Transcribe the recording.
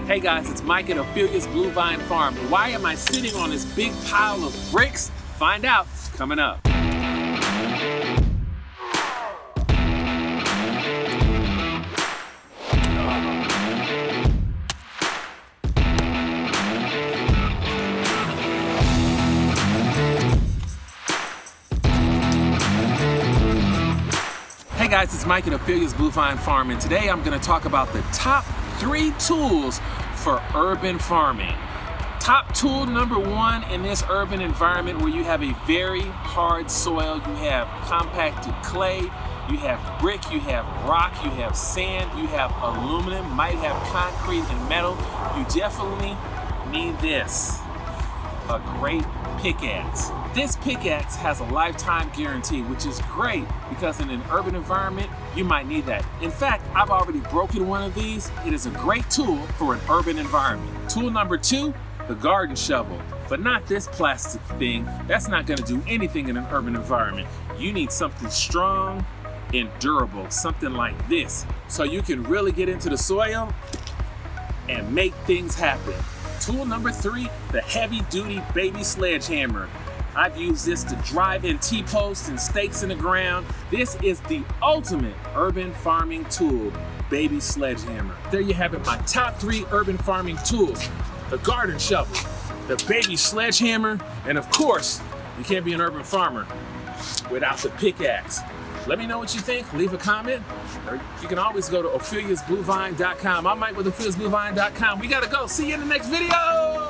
Hey guys, it's Mike at Ophelia's Blue Vine Farm. Why am I sitting on this big pile of bricks? Find out coming up. Hey guys, it's Mike at Ophelia's Blue Vine Farm, and today I'm going to talk about the top 3 tools for urban farming. Top tool number 1 in this urban environment where you have a very hard soil, you have compacted clay, you have brick, you have rock, you have sand, you have aluminum, might have concrete and metal. You definitely need this, a great pickaxe. This pickaxe has a lifetime guarantee, which is great because in an urban environment, you might need that. In fact, I've already broken one of these. It is a great tool for an urban environment. Tool number 2, the garden shovel. But not this plastic thing. That's not gonna do anything in an urban environment. You need something strong and durable, something like this, so you can really get into the soil and make things happen. Tool number 3, the heavy-duty baby sledgehammer. I've used this to drive in T-posts and stakes in the ground. This is the ultimate urban farming tool, baby sledgehammer. There you have it, my top 3 urban farming tools. The garden shovel, the baby sledgehammer, and of course, you can't be an urban farmer without the pickaxe. Let me know what you think, leave a comment, or you can always go to opheliasbluevine.com. I'm Mike with opheliasbluevine.com. We gotta go, see you in the next video!